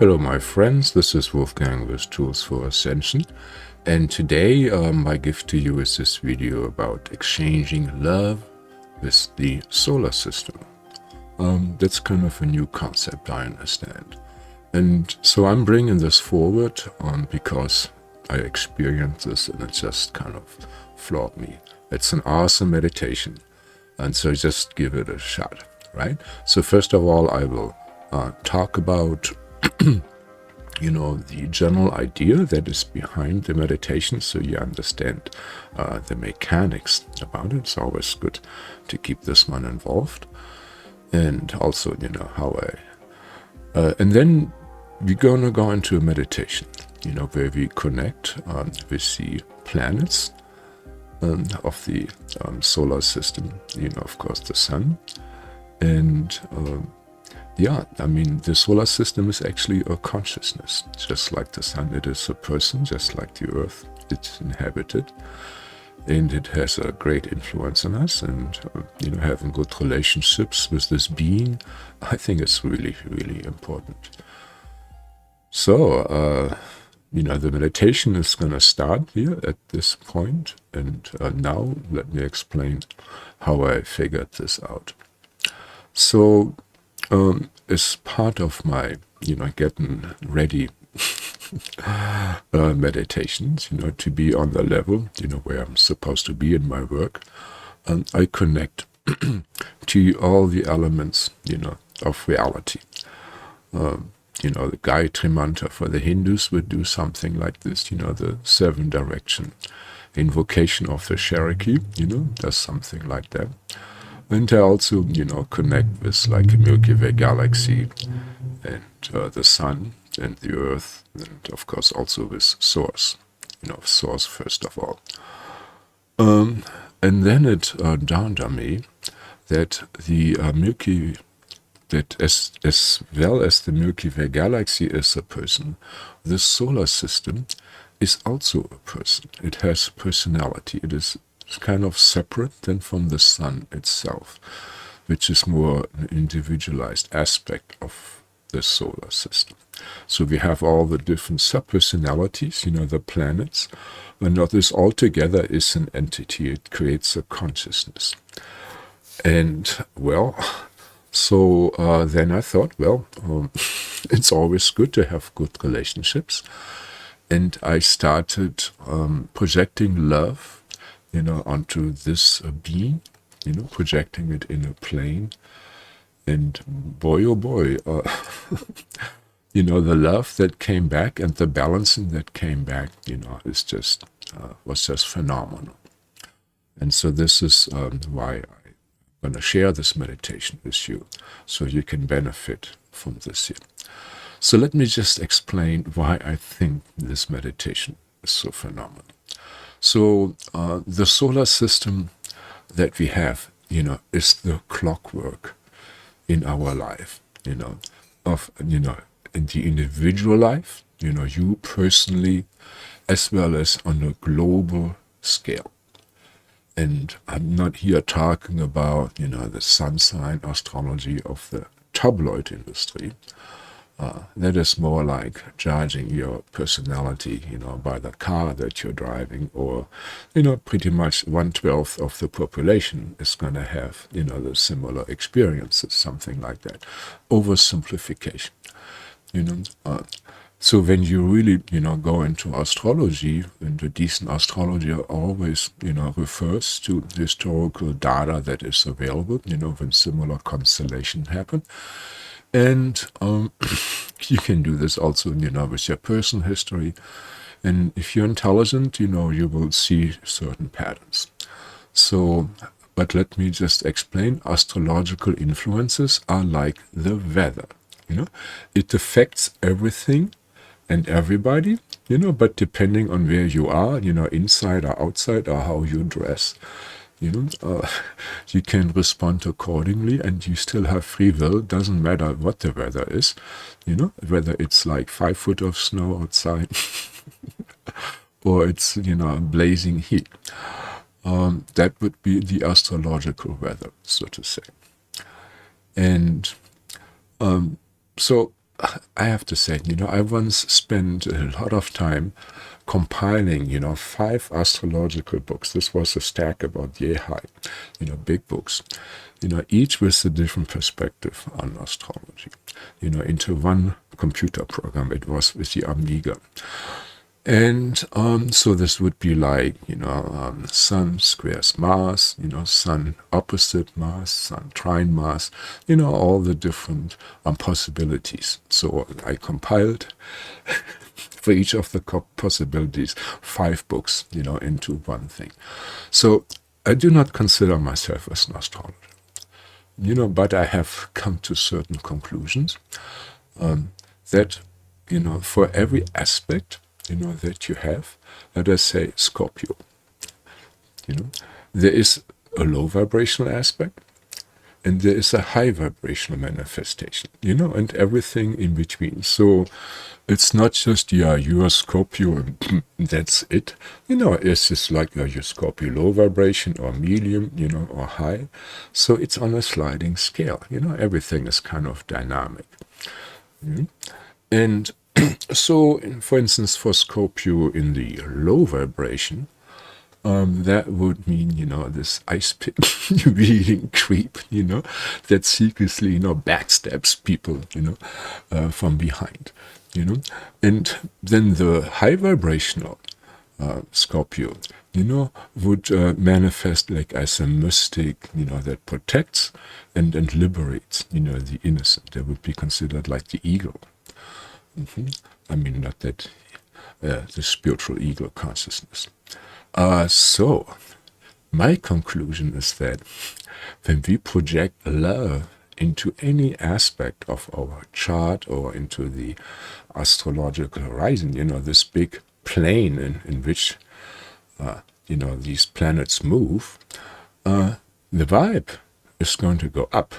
Hello my friends, this is Wolfgang with Tools for Ascension, and today my gift to you is this video about exchanging love with the solar system. That's kind of a new concept, I understand. And so I'm bringing this forward because I experienced this and it just kind of floored me. It's an awesome meditation, and so just give it a shot, right? So first of all, I will talk about the general idea that is behind the meditation, so you understand the mechanics about it. It's always good to keep this one involved. And also, how and then we're going to go into a meditation, where we connect with the planets of the solar system, of course, the sun. And the solar system is actually a consciousness. Just like the sun, it is a person, just like the earth. It's inhabited, and it has a great influence on us. And, having good relationships with this being, I think it's really, really important. So, the meditation is going to start here at this point. And now let me explain how I figured this out. So, as part of my, getting ready meditations, to be on the level, where I'm supposed to be in my work, I connect to all the elements, of reality. The Gayatri mantra for the Hindus would do something like this, the 7 direction invocation of the Cherokee, does something like that. And I also, connect with like a Milky Way galaxy and the sun and the earth, and of course also with source, source first of all. And then it dawned on me that the as well as the Milky Way galaxy is a person, the solar system is also a person. It has personality. It is kind of separate than from the sun itself, which is more an individualized aspect of the solar system. So we have all the different sub-personalities, the planets, and this all together is an entity. It creates a consciousness. And, then I thought, it's always good to have good relationships. And I started projecting love onto this being, projecting it in a plane. And boy, oh boy, the love that came back and the balancing that came back, is just, was just phenomenal. And so this is why I'm going to share this meditation with you, so you can benefit from this here. So let me just explain why I think this meditation is so phenomenal. So the solar system that we have, is the clockwork in our life, in the individual life, you personally, as well as on a global scale. And I'm not here talking about, the sun sign astrology of the tabloid industry. That is more like judging your personality, by the car that you're driving, or, pretty much 1/12 of the population is going to have, the similar experiences, something like that. Oversimplification, So when you really, go into astrology, into decent astrology always, refers to historical data that is available, when similar constellations happen. And you can do this also, with your personal history. And if you're intelligent, you will see certain patterns. So, but let me just explain. Astrological influences are like the weather. It affects everything and everybody, but depending on where you are, inside or outside, or how you dress, you can respond accordingly, and you still have free will. Doesn't matter what the weather is, whether it's like 5 foot of snow outside or it's, blazing heat. That would be the astrological weather, so to say. And so I have to say, I once spent a lot of time compiling, 5 astrological books. This was a stack about yay high, big books, each with a different perspective on astrology, into one computer program. It was with the Amiga. And so this would be like, Sun squares Mars, Sun opposite Mars, Sun trine Mars, all the different possibilities. So I compiled for each of the possibilities 5 books, into one thing. So I do not consider myself as an astrologer, but I have come to certain conclusions that, for every aspect, that you have, let us say Scorpio, there is a low vibrational aspect and there is a high vibrational manifestation, and everything in between. So it's not just, you're a Scorpio and that's it. It's just like your Scorpio low vibration or medium, or high. So it's on a sliding scale, everything is kind of dynamic. And so, for instance, for Scorpio in the low vibration, that would mean, this ice pick reading creep, that secretly, backstabs people, from behind, And then the high vibrational Scorpio, would manifest like as a mystic, that protects and liberates, the innocent. That would be considered like the eagle. I mean, not that the spiritual ego consciousness. So, my conclusion is that when we project love into any aspect of our chart or into the astrological horizon, this big plane in which, these planets move, the vibe is going to go up.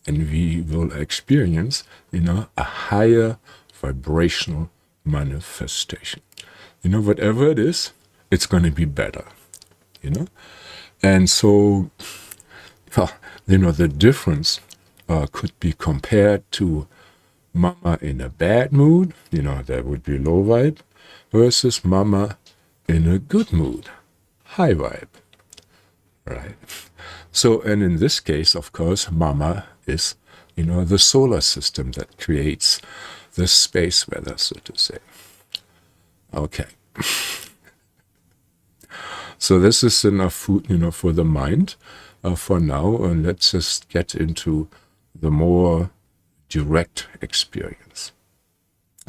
And we will experience, a higher vibrational manifestation. Whatever it is, it's going to be better, And so, the difference could be compared to mama in a bad mood, that would be low vibe, versus mama in a good mood, high vibe, right? So, and in this case, of course, mama is, the solar system that creates the space weather, so to say. Okay. So this is enough food, for the mind for now. And let's just get into the more direct experience.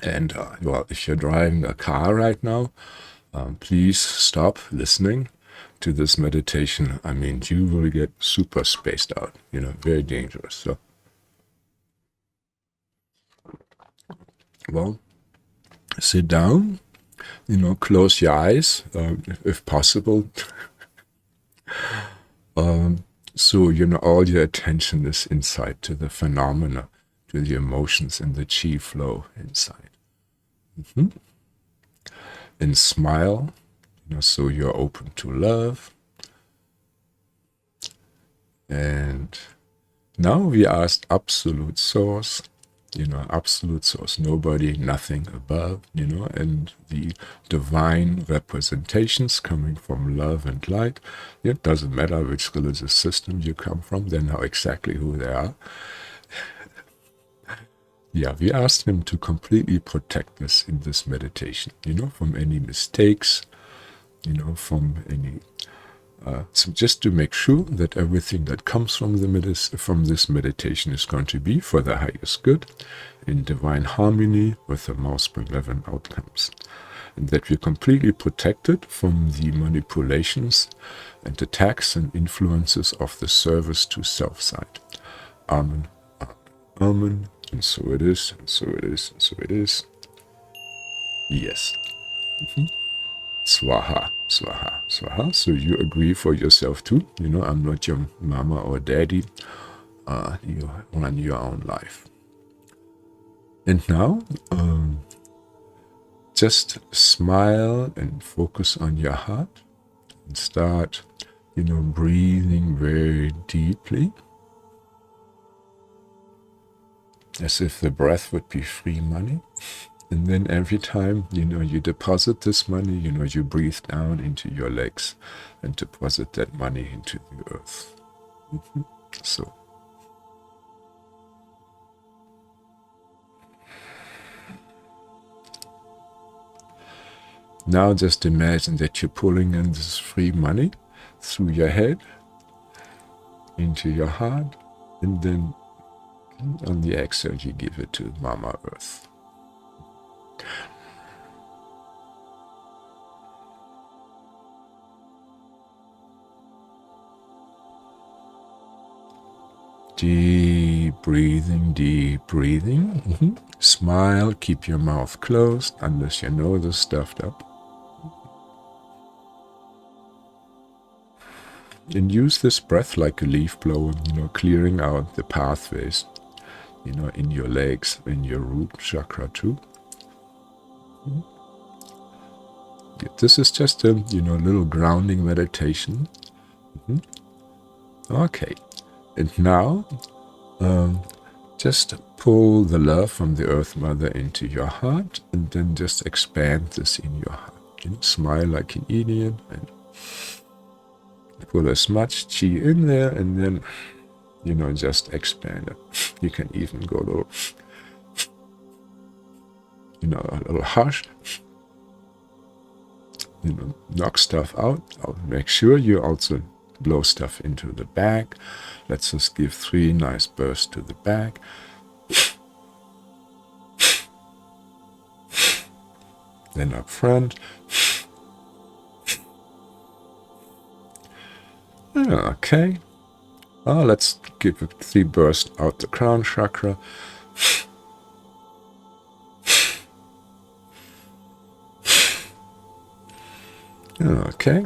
And, well, if you're driving a car right now, please stop listening to this meditation. I mean, you will get super spaced out, very dangerous. So, well, sit down, close your eyes, if possible. So, all your attention is inside to the phenomena, to the emotions and the chi flow inside. And smile, so you're open to love. And now we asked absolute source, absolute source, nobody, nothing above, and the divine representations coming from love and light. It doesn't matter which religious system you come from, they know exactly who they are. Yeah, we asked him to completely protect us in this meditation, from any mistakes, from any, so just to make sure that everything that comes from this meditation is going to be for the highest good, in divine harmony with the most benevolent outcomes, and that we're completely protected from the manipulations and attacks and influences of the service to self side. Amen. Amen. And so it is, and so it is, and so it is. Yes. Swaha, swaha, swaha. So you agree for yourself too. I'm not your mama or daddy. You run your own life. And now, just smile and focus on your heart. And start, breathing very deeply. as if the breath would be free money. And then every time, you deposit this money, you breathe down into your legs and deposit that money into the earth. So now just imagine that you're pulling in this free money through your head into your heart, and then on the exhale you give it to Mama Earth. Deep breathing, deep breathing. Smile, keep your mouth closed unless your nose is stuffed up. And use this breath like a leaf blower, clearing out the pathways, in your legs, in your root chakra too. This is just a, little grounding meditation. Okay. And now, just pull the love from the Earth Mother into your heart, and then just expand this in your heart. Smile like an Indian, and put as much chi in there, and then, just expand it. You can even go a little harsh. Knock stuff out. Make sure you also blow stuff into the back. Let's just give 3 nice bursts to the back. Then up front. Okay. Let's give 3 bursts out the crown chakra. Okay.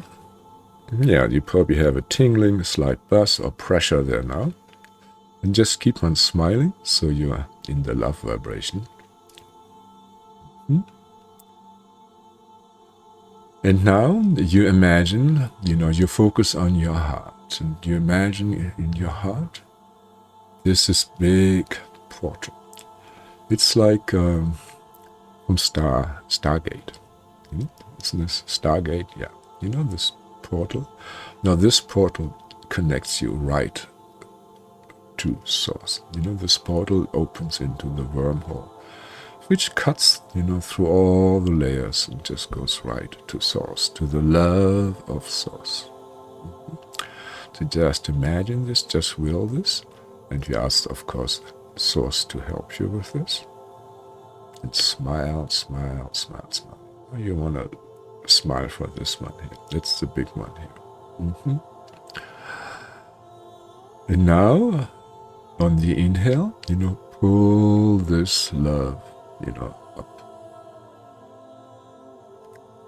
Yeah, you probably have a tingling, a slight buzz or pressure there now. And just keep on smiling so you are in the love vibration. And now you imagine, you focus on your heart. And you imagine in your heart, there's this big portal. It's like from Stargate. Isn't this Stargate? Yeah. This portal. Now this portal connects you right to Source. This portal opens into the wormhole, which cuts, through all the layers and just goes right to Source, to the love of Source. So just imagine this, just will this, and we ask, of course, Source to help you with this. And smile, smile, smile, smile. You want to smile for this one here. That's the big one here. And now, on the inhale, pull this love, up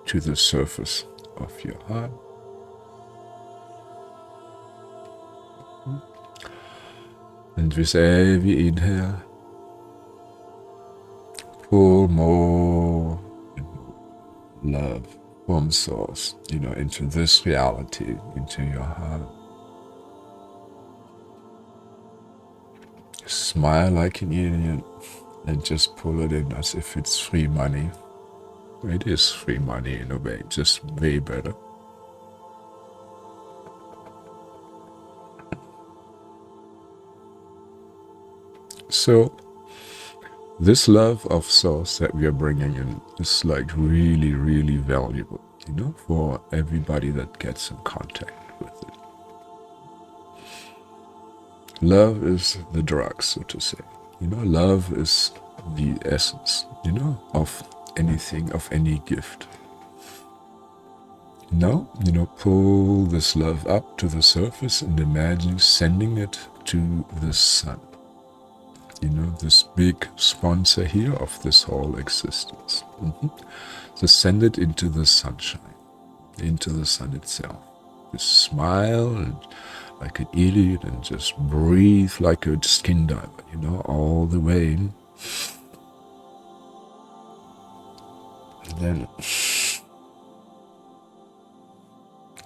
to the surface of your heart. And with every inhale, pull more love from Source, into this reality, into your heart. Smile like an Indian and just pull it in as if it's free money. It is free money in a way, just way better. So, this love of Source that we are bringing in is like really, really valuable, for everybody that gets in contact with it. Love is the drug, so to say. Love is the essence, of anything, of any gift. Now, pull this love up to the surface and imagine sending it to the sun. This big sponsor here of this whole existence. So send it into the sunshine, into the sun itself. Just smile and like an idiot and just breathe like a skin diver, all the way in. And then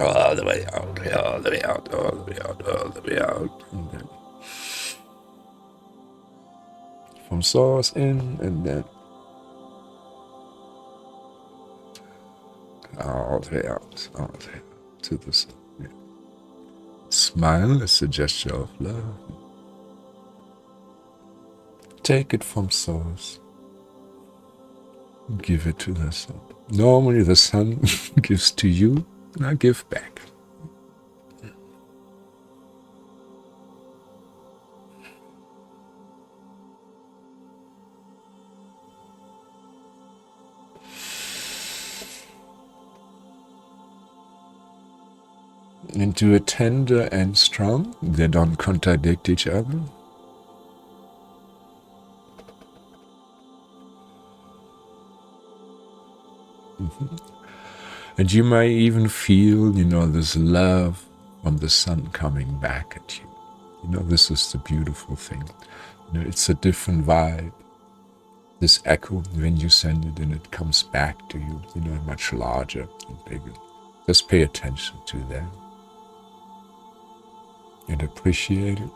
all the way out, all the way out, all the way out, all the way out. And then from source in, and then out here to the sun. Yeah. Smile is a gesture of love. Take it from source. Give it to the sun. Normally the sun gives to you, and I give back. Into a tender and strong. They don't contradict each other. And you might even feel, this love from the sun coming back at you. This is the beautiful thing. It's a different vibe. This echo, when you send it and it comes back to you, much larger and bigger. Just pay attention to that. And appreciate it.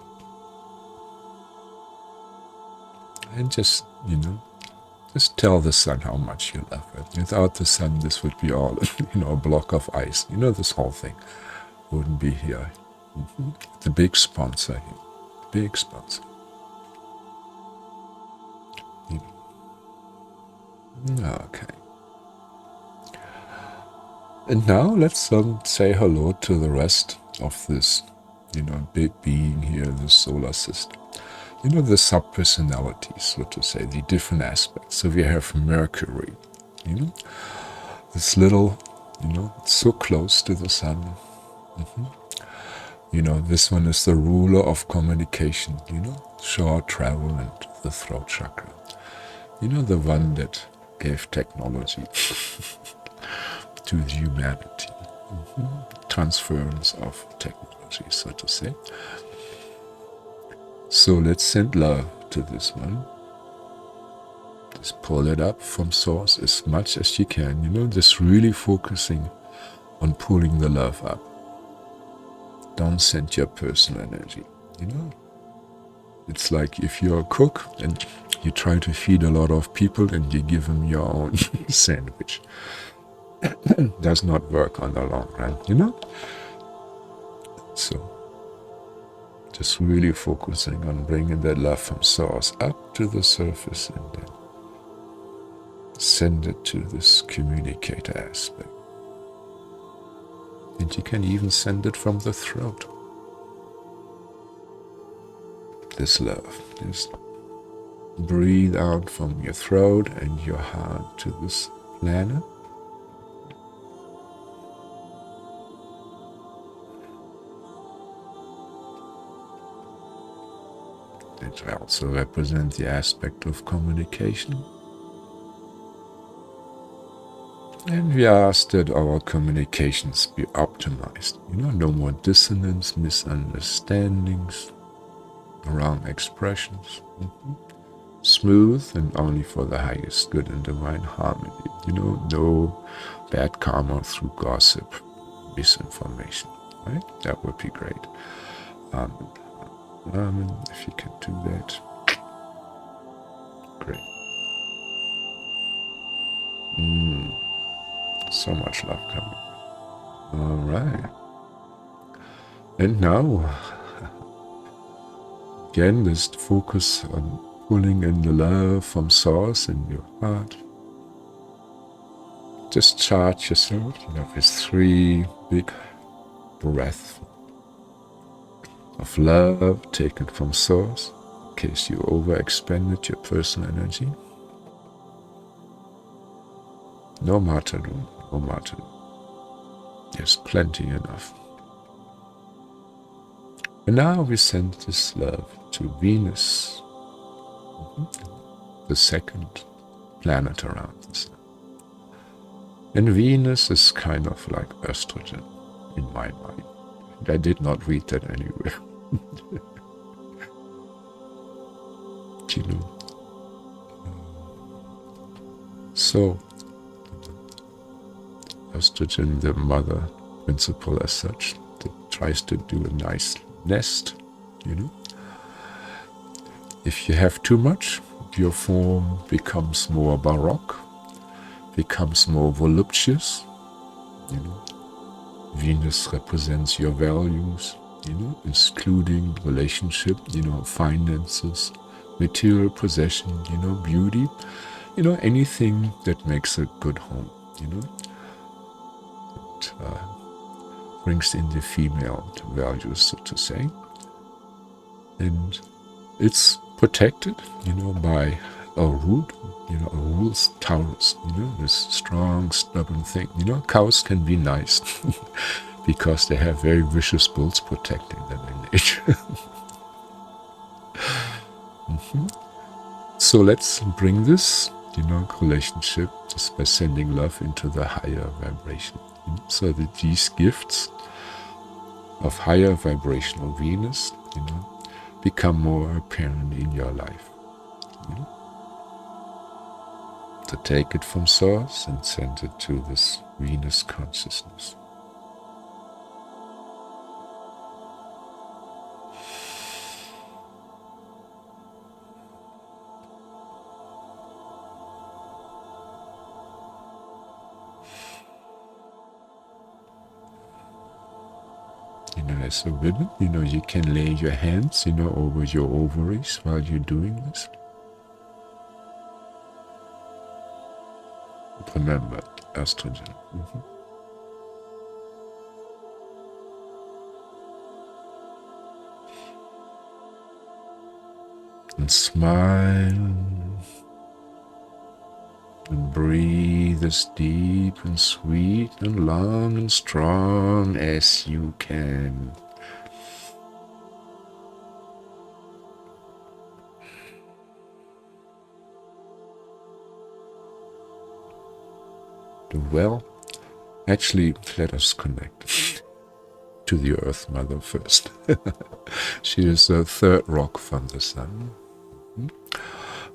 And just tell the sun how much you love it. Without the sun, this would be all, a block of ice. This whole thing wouldn't be here. The big sponsor here. Big sponsor. Okay. And now let's say hello to the rest of this, big being here, the solar system. The sub-personalities, so to say, the different aspects. So we have Mercury, this little, so close to the sun. This one is the ruler of communication, short travel and the throat chakra. The one that gave technology to the humanity. Transference of technology, so to say. So let's send love to this one. Just pull it up from source as much as you can, just really focusing on pulling the love up. Don't send your personal energy, It's like if you're a cook and you try to feed a lot of people and you give them your own sandwich. Does not work on the long run, So, just really focusing on bringing that love from source up to the surface and then send it to this communicator aspect. And you can even send it from the throat. This love. Just breathe out from your throat and your heart to this planet. It also represents the aspect of communication. And we ask that our communications be optimized. No more dissonance, misunderstandings, wrong expressions. Smooth and only for the highest good and divine harmony. No bad karma through gossip, misinformation. Right? That would be great. If you can do that. Great. So much love coming. All right. And now, again, just focus on pulling in the love from source in your heart. Just charge yourself, with 3 big breaths of love taken from source, in case you overexpended your personal energy. No martyrdom. There's plenty enough. And now we send this love to Venus, the second planet around the sun. And Venus is kind of like estrogen in my mind. And I did not read that anywhere. So, estrogen, the mother principle as such, that tries to do a nice nest, If you have too much, your form becomes more baroque, becomes more voluptuous. You know, Venus represents your values, including relationship, finances, material possession, beauty, anything that makes a good home, that brings in the female values, so to say. And it's protected, by a root, a rule's Taurus, this strong, stubborn thing. Cows can be nice because they have very vicious bulls protecting them in nature. So let's bring this, relationship just by sending love into the higher vibration. So that these gifts of higher vibrational Venus, become more apparent in your life. To take it from source and send it to this Venus consciousness. As a woman, you can lay your hands, over your ovaries while you're doing this. Remember, estrogen. And smile. And breathe as deep and sweet and long and strong as you can. Well, actually, let us connect to the Earth Mother first. She is the third rock from the Sun,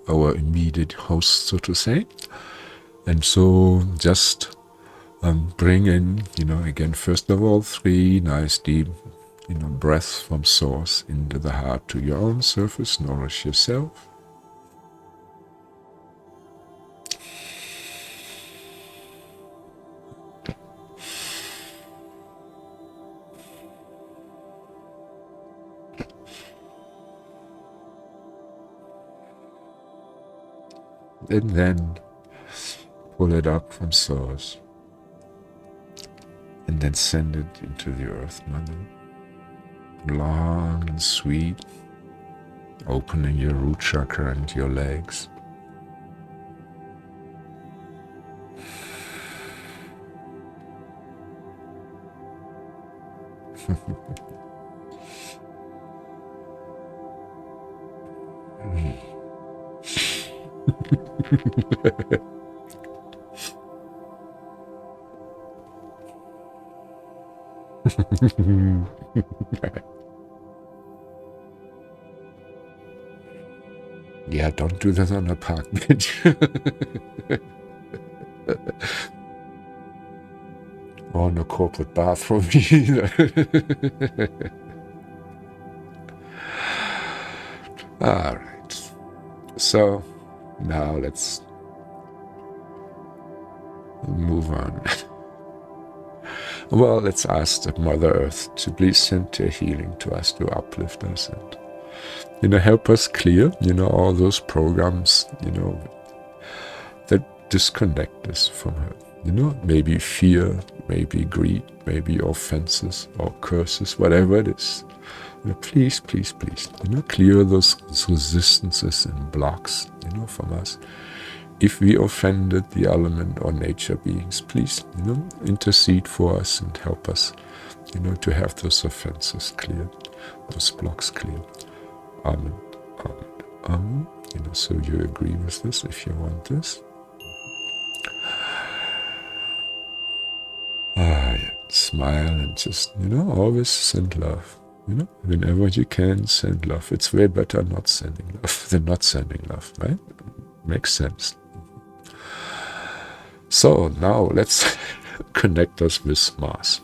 our immediate host, so to say. And so just bring in, again, first of all, 3 nice deep, breaths from source into the heart to your own surface. Nourish yourself. And then pull it up from source. And then send it into the Earth Mother. Long and sweet. Opening your root chakra and your legs. Yeah, don't do that on a park bench. Or in a corporate bathroom either. All right. So now let's move on. Well, let's ask the Mother Earth to please send her healing to us, to uplift us and, help us clear, all those programs, that disconnect us from her. Maybe fear, maybe greed, maybe offenses or curses, whatever it is. Please, please, please, clear those resistances and blocks, from us. If we offended the element or nature beings, please, intercede for us and help us, to have those offenses cleared, those blocks cleared. Amen, amen, amen. So you agree with this if you want this. Yeah. Smile and just, always send love. Whenever you can, send love. It's way better not sending love than not sending love, right? Makes sense. So now let's connect us with Mars.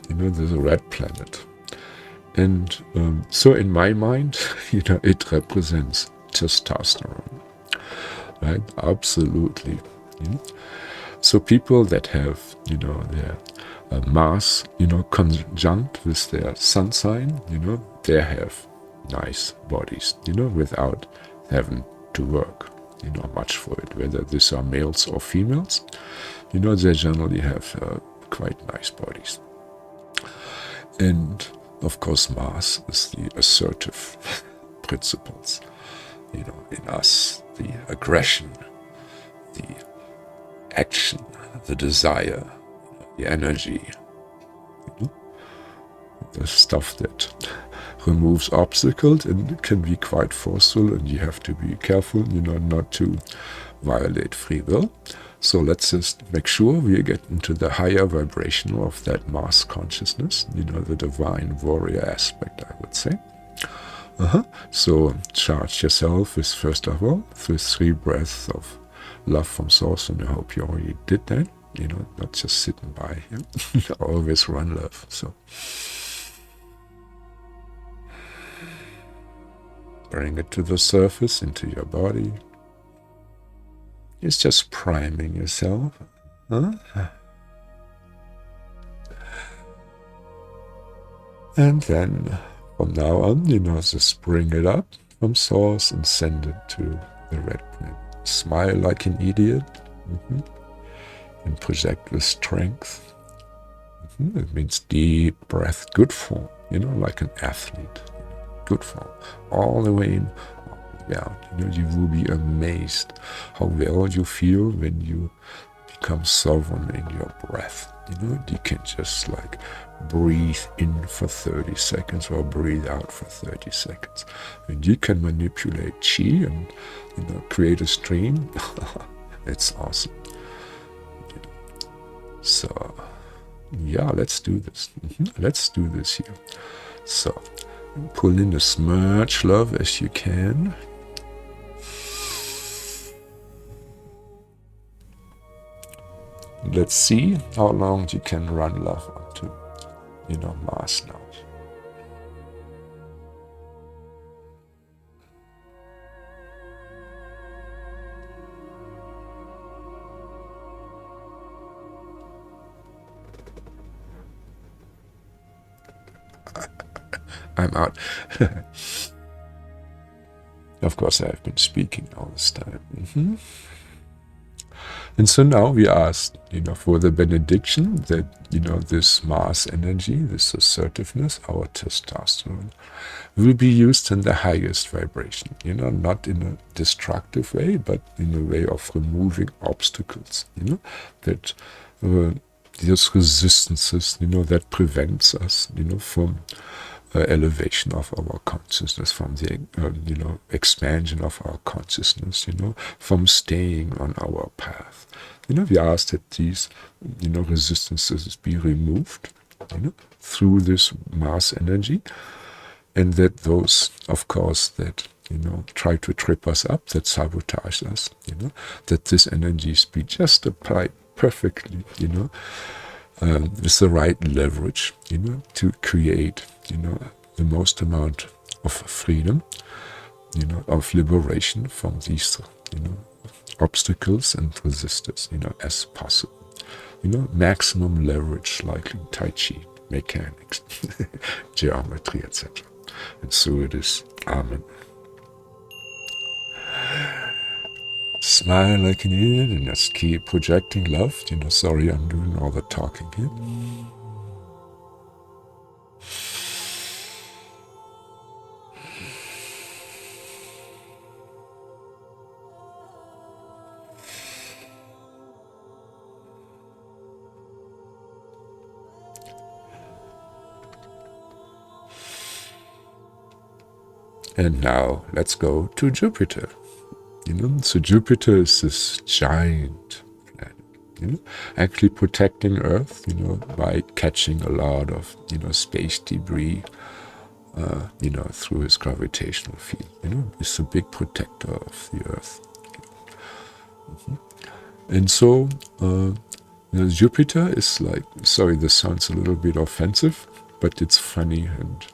There's a red planet. And so in my mind, it represents testosterone, right? Absolutely. So people that have, their Mars, conjunct with their sun sign, they have nice bodies, without having to work, much for it. Whether these are males or females, they generally have quite nice bodies. And of course, Mars is the assertive principles, in us, the aggression, the action, the desire, the energy, the stuff that removes obstacles, and it can be quite forceful, and you have to be careful, not to violate free will. So let's just make sure we get into the higher vibration of that Mars consciousness, the divine warrior aspect, I would say. So charge yourself with, first of all, with 3 breaths of love from source, and I hope you already did that, not just sitting by here. Always run love. So bring it to the surface, into your body. It's just priming yourself. And then from now on, just bring it up from source and send it to the red planet. Smile like an idiot. And project with strength. It means deep breath, good form, like an athlete. Good form. All the way in, all the way out. You will be amazed how well you feel when you become sovereign in your breath. You can just like breathe in for 30 seconds or breathe out for 30 seconds. And you can manipulate chi and, create a stream. It's awesome. So, yeah, let's do this. Let's do this here. So, pull in as much love as you can. Let's see how long you can run love onto, Mars now. I'm out. Of course, I've been speaking all this time. And so now we ask, for the benediction that, this Mars energy, this assertiveness, our testosterone, will be used in the highest vibration, not in a destructive way, but in a way of removing obstacles, that these resistances, that prevents us, from elevation of our consciousness, from the expansion of our consciousness, from staying on our path. We ask that these resistances be removed through this Mars energy, and that those, of course, that try to trip us up, that sabotage us, that this energies be just applied perfectly, with the right leverage, to create, the most amount of freedom, of liberation from these, obstacles and resistors, as possible. Maximum leverage, like in Tai Chi, mechanics, geometry, etc. And so it is. Amen. Smile like an idiot and just keep projecting love. Sorry, I'm doing all the talking here. And now let's go to Jupiter. So Jupiter is this giant planet, actually protecting Earth, by catching a lot of, space debris, through his gravitational field. It's a big protector of the Earth. And so Jupiter is like, sorry, this sounds a little bit offensive, but it's funny and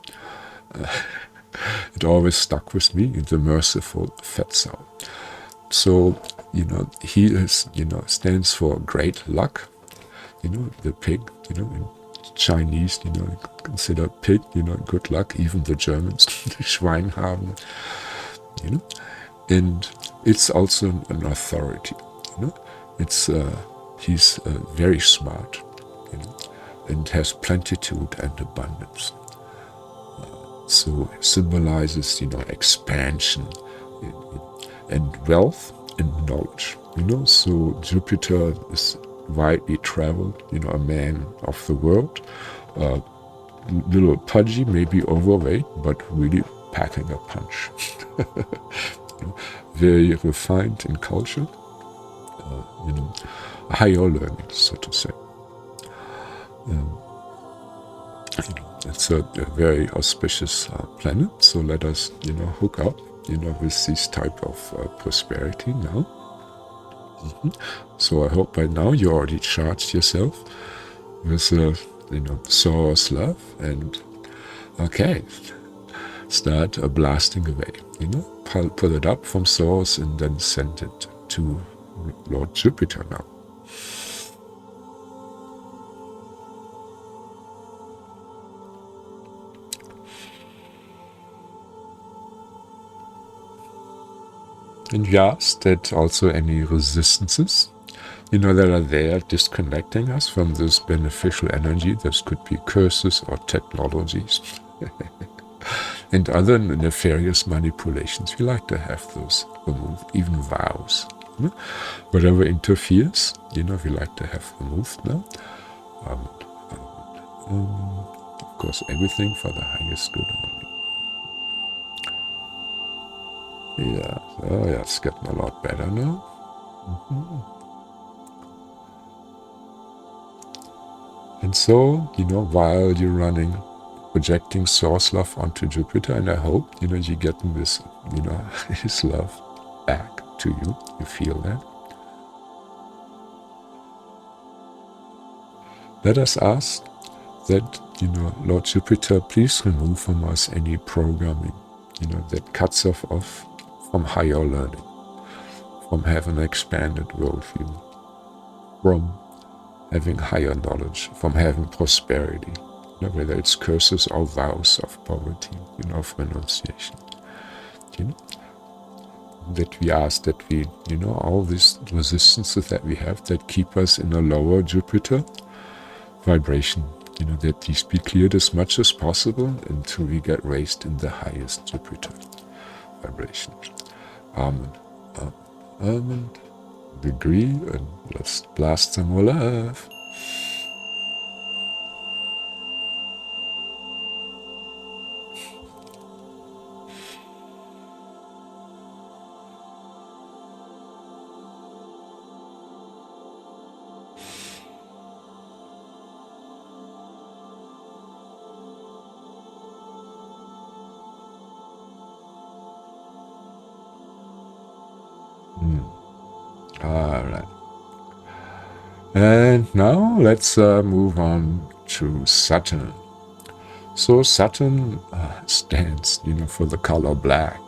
It always stuck with me, the merciful Fetzer. So, he is, stands for great luck. The pig, in Chinese, consider pig, good luck. Even the Germans, Schwein haben, and it's also an authority. It's he's very smart, and has plenitude and abundance. So it symbolizes, expansion and wealth and knowledge. So Jupiter is widely traveled, a man of the world, little pudgy, maybe overweight, but really packing a punch. Very refined in culture, higher learning, so to say. It's a very auspicious planet, so let us, hook up, with this type of prosperity now. So I hope by now you already charged yourself with, Source love, and okay, start blasting away. Pull it up from Source and then send it to Lord Jupiter now. And we ask that also any resistances, that are there disconnecting us from this beneficial energy, this could be curses or technologies, and other nefarious manipulations, we like to have those removed, even vows. Whatever interferes, we like to have removed now. Of course, everything for the highest good only. Yeah, oh yeah, it's getting a lot better now. And so, while you're running, projecting Source love onto Jupiter, and I hope, you're getting this, his love back to you. You feel that? Let us ask that, Lord Jupiter, please remove from us any programming, that cuts us off from higher learning, from having an expanded worldview, from having higher knowledge, from having prosperity, whether it's curses or vows of poverty, of renunciation. That we ask that we, all these resistances that we have that keep us in a lower Jupiter vibration, that these be cleared as much as possible until we get raised in the highest Jupiter vibration. Amen. Amen. Agree, and let's blast some more love. All right. And now let's move on to Saturn. So Saturn stands, for the color black,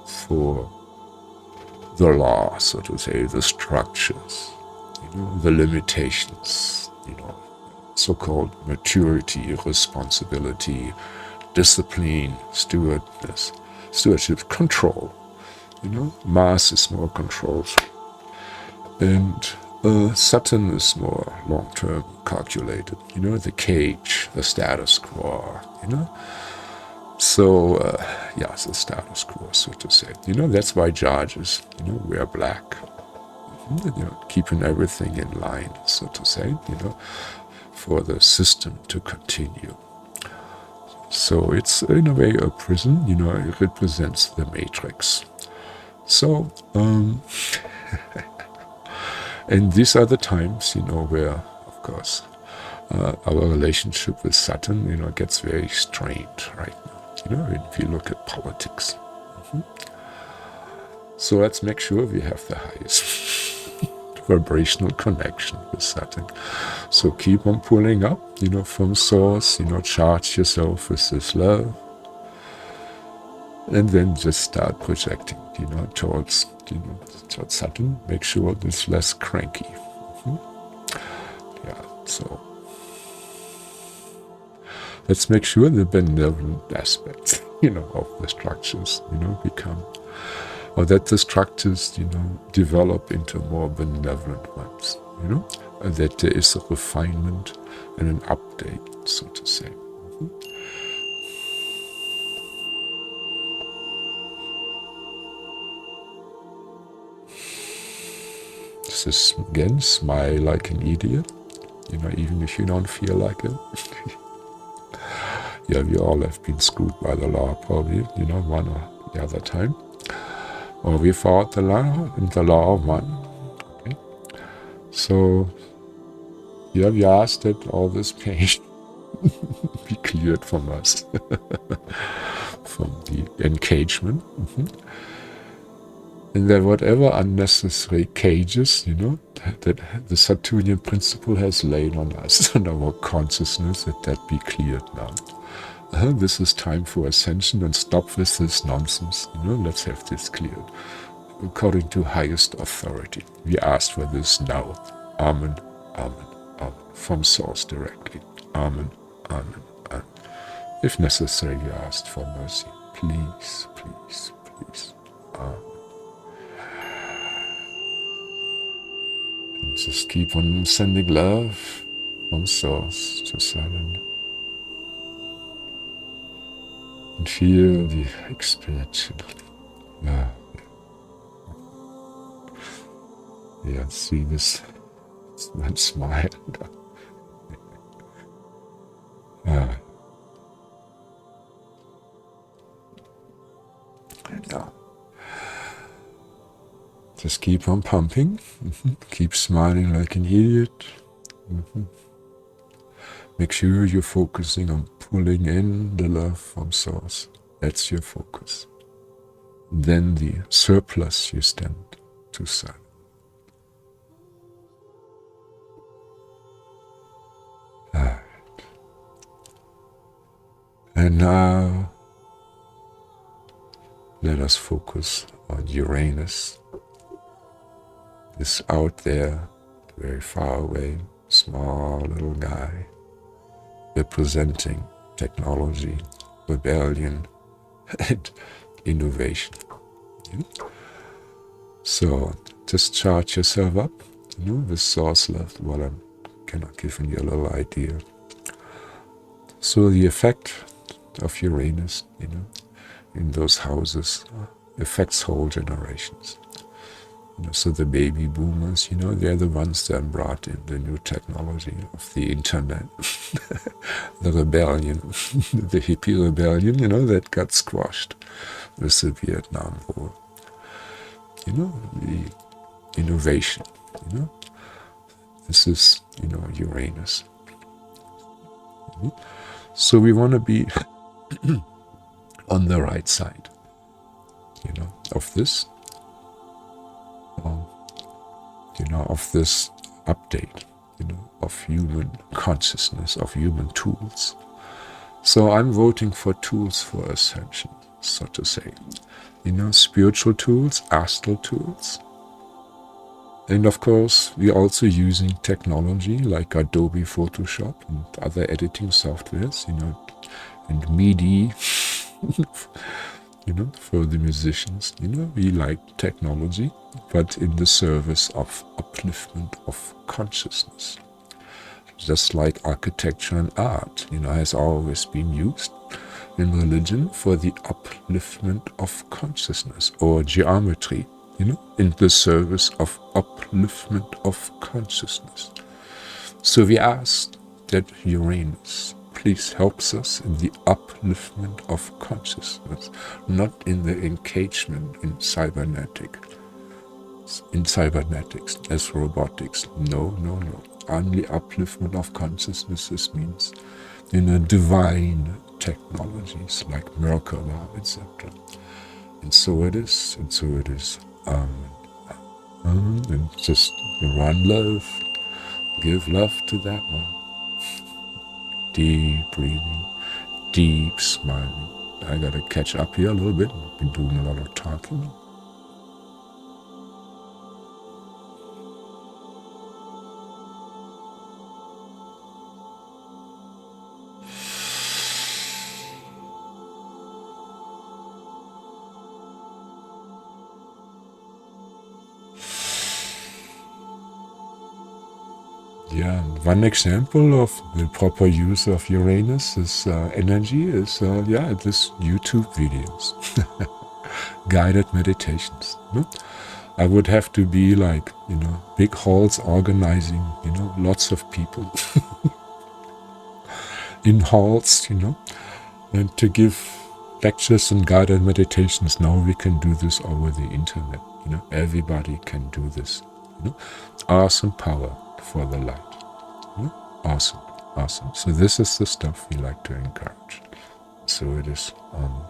for the law, so to say, the structures, the limitations, so-called maturity, responsibility, discipline, stewardship, control. Mars is more controlled, and Saturn is more long-term calculated. The cage, the status quo. So the status quo, so to say. That's why judges, wear black. Keeping everything in line, so to say. For the system to continue. So it's in a way a prison. It represents the matrix. So, and these are the times, where, of course, our relationship with Saturn, gets very strained right now, if you look at politics. So let's make sure we have the highest vibrational connection with Saturn. So keep on pulling up, from Source, charge yourself with this love, And then just start projecting, towards, towards Saturn. Make sure it's less cranky. Mhm. Yeah, so let's make sure the benevolent aspects, of the structures, become, or that the structures, develop into more benevolent ones, and that there is a refinement and an update, so to say. Mhm. This is, again, smile like an idiot, even if you don't feel like it. Yeah, we all have been screwed by the law, probably, one or the other time. Or we fought the law, and the law won. Okay? So, yeah, we asked that all this pain be cleared from us, from the engagement. Mhm. And that whatever unnecessary cages, that the Saturnian principle has laid on us and our consciousness, that be cleared now. This is time for ascension, and stop with this nonsense. Let's have this cleared. According to highest authority. We ask for this now. Amen, amen, amen. From source directly. Amen, amen, amen. If necessary, we ask for mercy. Please, please, please. Amen. And just keep on sending love from source to Saturn. And feel the expansion. Yeah, see this one smile. Yeah. Just keep on pumping. Keep smiling like an idiot. Make sure you're focusing on pulling in the love from source. That's your focus. Then the surplus you send to Sun. Right. And now let us focus on Uranus. This out there, very far away, small little guy, representing technology, rebellion, and innovation. So just charge yourself up, with source love. Well, I'm kind of giving you a little idea. So the effect of Uranus, in those houses, affects whole generations. So the baby boomers, they're the ones that brought in the new technology of the internet, the rebellion, the hippie rebellion, that got squashed with the Vietnam War. The innovation, this is, Uranus. So we want to be on the right side, of this. Of this update, of human consciousness, of human tools. So I'm voting for tools for ascension, so to say. Spiritual tools, astral tools. And of course, we're also using technology like Adobe Photoshop and other editing softwares, and MIDI, for the musicians. We like technology, but in the service of upliftment of consciousness. Just like architecture and art, has always been used in religion for the upliftment of consciousness, or geometry, in the service of upliftment of consciousness. So we ask that Uranus please helps us in the upliftment of consciousness, not in the engagement in cybernetics as robotics. No. Only upliftment of consciousness means divine technologies like Mercury, etc. And so it is, and just run love, give love to that one. Deep breathing, deep smiling, I gotta catch up here a little bit. I've been doing a lot of talking. Yeah, one example of the proper use of Uranus' energy is, this YouTube videos, guided meditations. I would have to be like, big halls organizing, lots of people in halls, and to give lectures and guided meditations. Now we can do this over the internet. Everybody can do this. Awesome power for the light. Awesome, awesome. So this is the stuff we like to encourage. So it is. All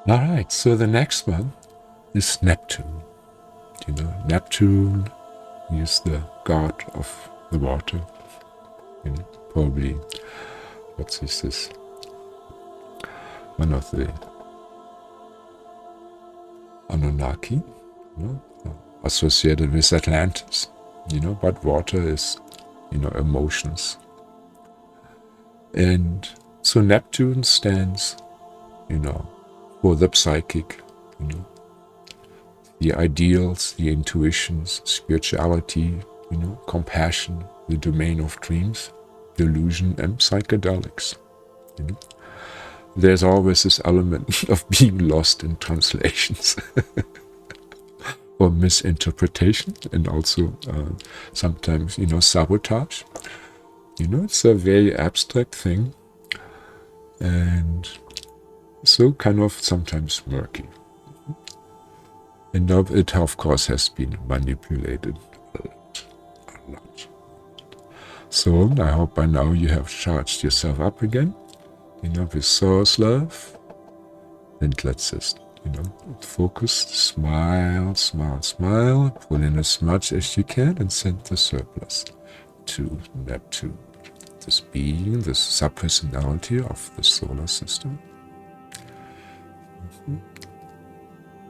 right. So the next one is Neptune. Neptune is the god of the water. Probably, what is this? One of the Anunnaki, associated with Atlantis. But water is, emotions. And so Neptune stands, for the psychic, the ideals, the intuitions, spirituality, compassion, the domain of dreams, delusion, and psychedelics. There's always this element of being lost in translations or misinterpretation, and also sometimes, sabotage. It's a very abstract thing, and so kind of sometimes murky. And it, of course, has been manipulated a lot. So I hope by now you have charged yourself up again, with source love. And let's just, focus, smile, smile, smile, pull in as much as you can and send the surplus to Neptune, this being, this subpersonality of the solar system.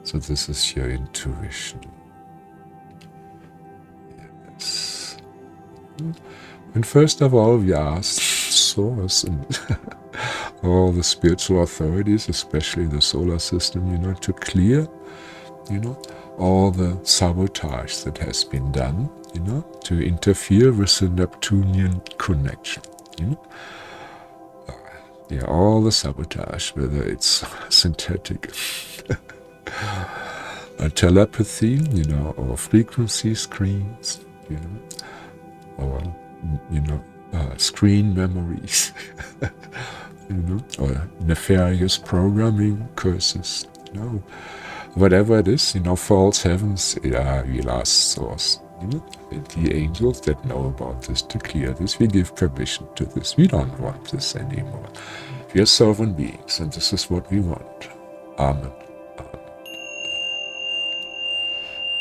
So this is your intuition. Yes. And first of all, we ask Source and all the spiritual authorities, especially the solar system, to clear, all the sabotage that has been done, to interfere with the Neptunian connection, all the sabotage, whether it's synthetic telepathy, or frequency screens, or, screen memories, or nefarious programming curses, whatever it is, false heavens, we ask Source, the angels that know about this to clear this. We give permission to this. We don't want this anymore. We are sovereign beings, and this is what we want. Amen.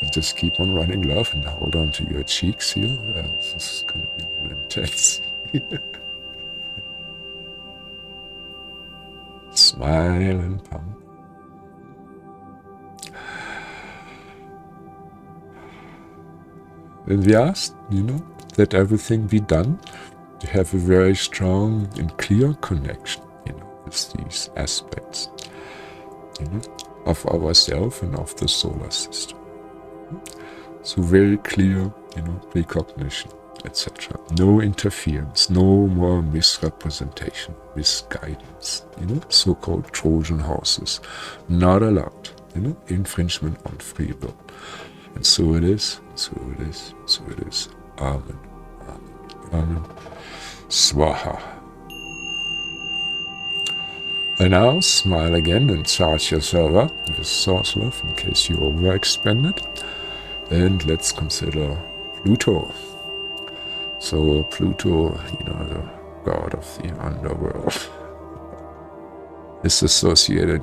And just keep on running love and hold on to your cheeks here. This is going to be a little intense. Smile and pump. And we ask, that everything be done to have a very strong and clear connection, with these aspects, of ourselves and of the solar system. So very clear, precognition, etc. No interference, no more misrepresentation, misguidance, so-called Trojan horses. Not allowed, infringement on free will. And so it is, so it is, so it is. Amen, amen, amen. Swaha. And now smile again and charge yourself up with source love in case you overexpanded. And let's consider Pluto. So Pluto, the god of the underworld, is associated,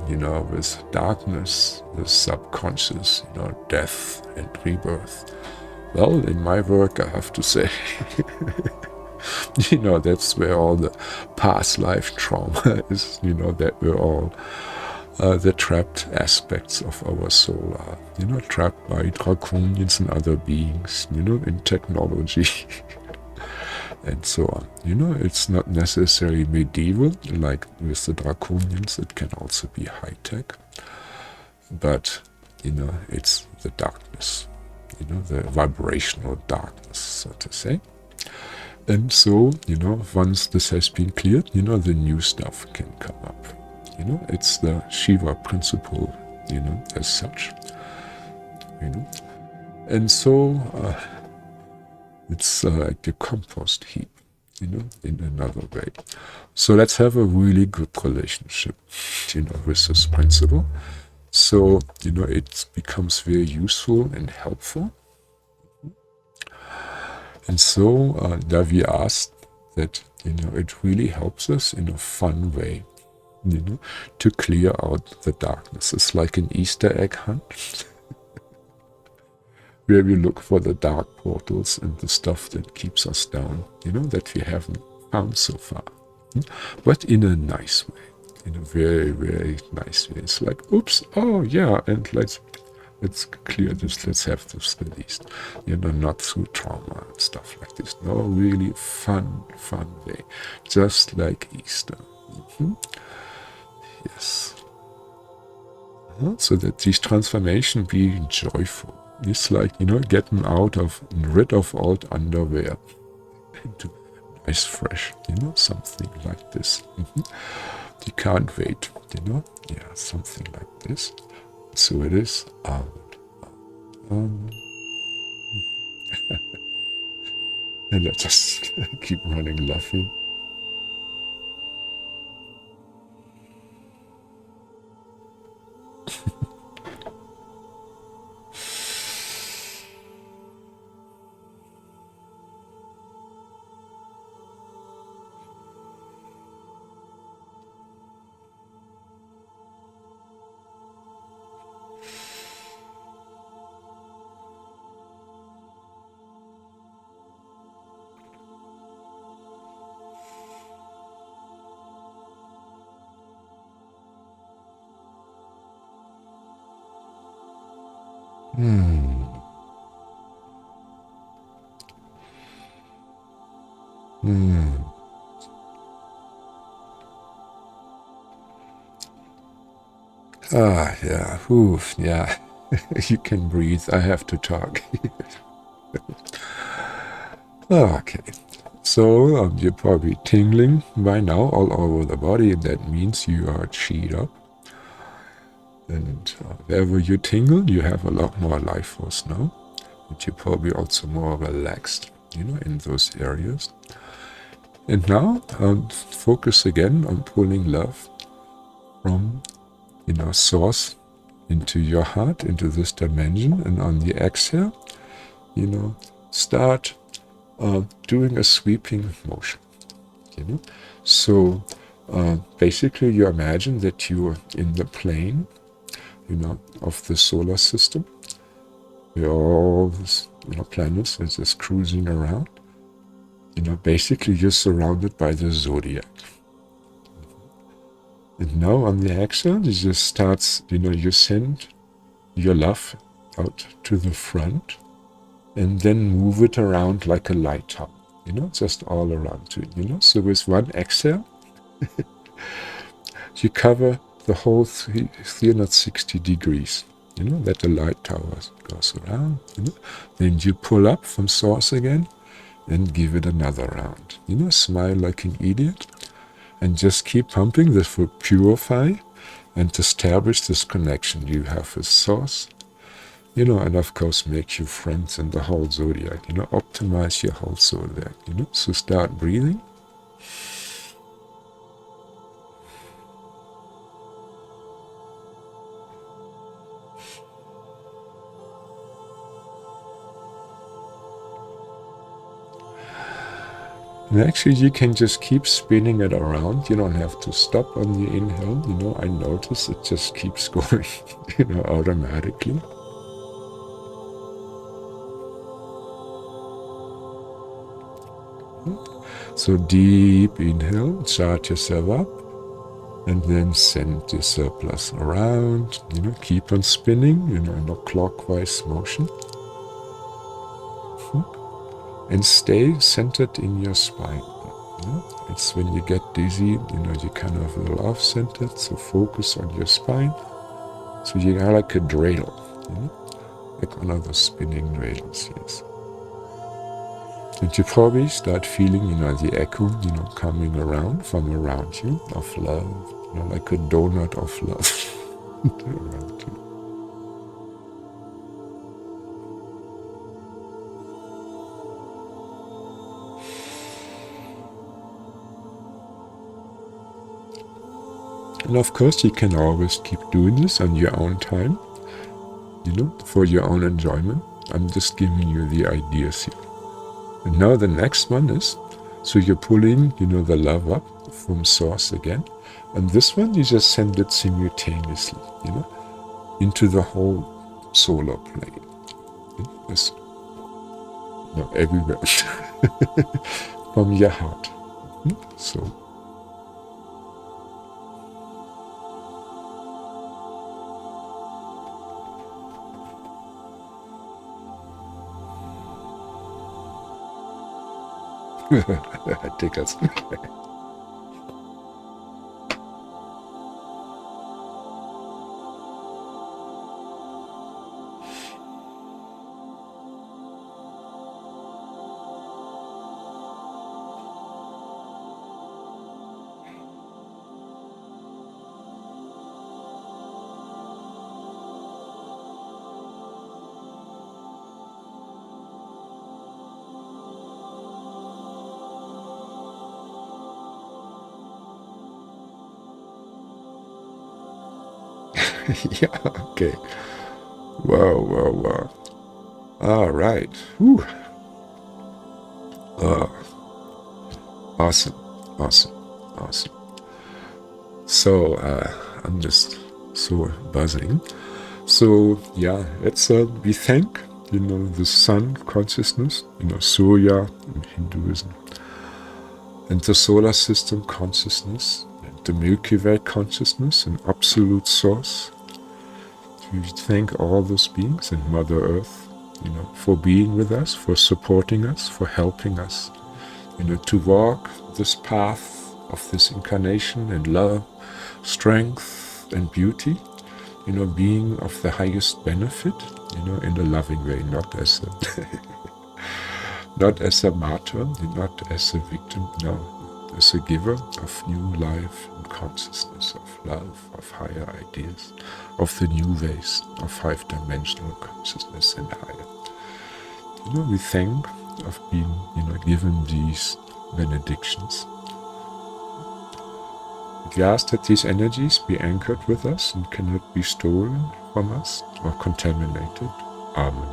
with darkness, the subconscious, death and rebirth. Well, in my work, I have to say, that's where all the past life trauma is, that we're all the trapped aspects of our soul are, trapped by draconians and other beings, in technology and so on. It's not necessarily medieval, like with the draconians, it can also be high-tech, but, it's the darkness, the vibrational darkness, so to say. And so, once this has been cleared, the new stuff can come up. It's the Shiva principle, as such. And so it's like a compost heap, in another way. So let's have a really good relationship, with this principle. So, it becomes very useful and helpful. And so there we asked that, it really helps us in a fun way, to clear out the darkness. It's like an Easter egg hunt, where we look for the dark portals and the stuff that keeps us down, that we haven't found so far. But in a nice way, in a very, very nice way. It's like, oops, oh yeah, and let's clear this, let's have this released. Not through trauma and stuff like this. No, really fun way. Just like Easter. Yes. So that this transformation be joyful. It's like, getting rid of old underwear into nice fresh, something like this. You can't wait, yeah, something like this. So it is out. And I just keep running laughing. Ah, yeah, oof, yeah. You can breathe. I have to talk. Okay. So you're probably tingling by now all over the body, and that means you are cheered up. And wherever you tingle, you have a lot more life force now. And you're probably also more relaxed, in those areas. And now focus again on pulling love from, source into your heart, into this dimension. And on the exhale, start doing a sweeping motion. So basically you imagine that you're in the plane, of the solar system, where all these, planets are just cruising around. Basically you're surrounded by the Zodiac. And now on the exhale, you just starts, you send your love out to the front and then move it around like a light tower, just all around you, So with one exhale, you cover the whole 360 degrees, that the light tower goes around, Then you pull up from source again and give it another round, smile like an idiot and just keep pumping. This will purify and establish this connection you have with source, and of course make you friends in the whole Zodiac, optimize your whole Zodiac, So start breathing. And actually, you can just keep spinning it around. You don't have to stop on the inhale. I notice it just keeps going, automatically. So deep inhale, charge yourself up, and then send your surplus around. Keep on spinning, in a clockwise motion. And stay centered in your spine. It's when you get dizzy, you kind of a little off-centered, so focus on your spine. So you are like a dreidel, like one of those spinning dreidels, yes. And you probably start feeling, the echo, coming around from around you of love, like a donut of love around you. And of course, you can always keep doing this on your own time, for your own enjoyment. I'm just giving you the ideas here. And now the next one is, so you're pulling, the love up from source again. And this one, you just send it simultaneously, into the whole solar plane. Yes. Everywhere. From your heart. So. Take us. Yeah, okay. Wow. All right. Whew. Awesome. So, I'm just so buzzing. So, yeah, it's we thank, the sun consciousness, Surya in Hinduism, and the solar system consciousness, and the Milky Way consciousness, and absolute source. We thank all those beings and Mother Earth, for being with us, for supporting us, for helping us, to walk this path of this incarnation and love, strength and beauty, being of the highest benefit, in a loving way, not as a not as a martyr, not as a victim, no, as a giver of new life and consciousness, of love, of higher ideas, of the new ways of five-dimensional consciousness and higher. We thank of being, given these benedictions. We ask that these energies be anchored with us and cannot be stolen from us or contaminated. Amen.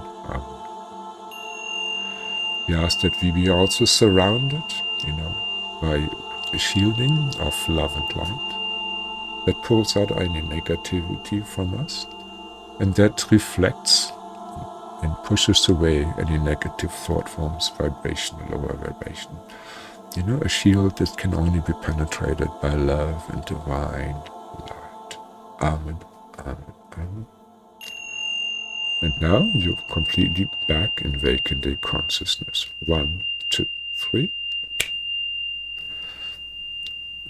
We ask that we be also surrounded, by a shielding of love and light that pulls out any negativity from us and that reflects and pushes away any negative thought forms, vibration, lower vibration. A shield that can only be penetrated by love and divine light. Amen. And now you're completely back in vacant day consciousness. 1, 2, 3.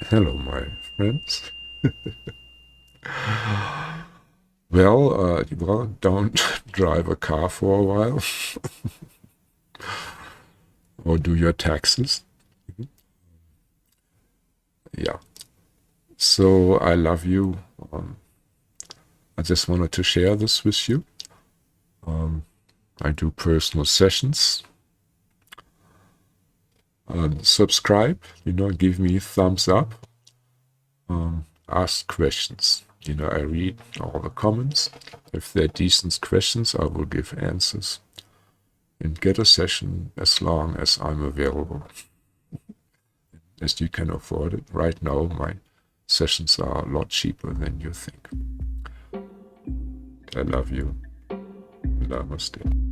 Hello, my friends. Well, don't drive a car for a while. Or do your taxes. Yeah. So I love you. I just wanted to share this with you. I do personal sessions. Subscribe, give me thumbs up. Ask questions. I read all the comments. If they're decent questions, I will give answers. And get a session as long as I'm available. as you can afford it. Right now, my sessions are a lot cheaper than you think. I love you. Namaste.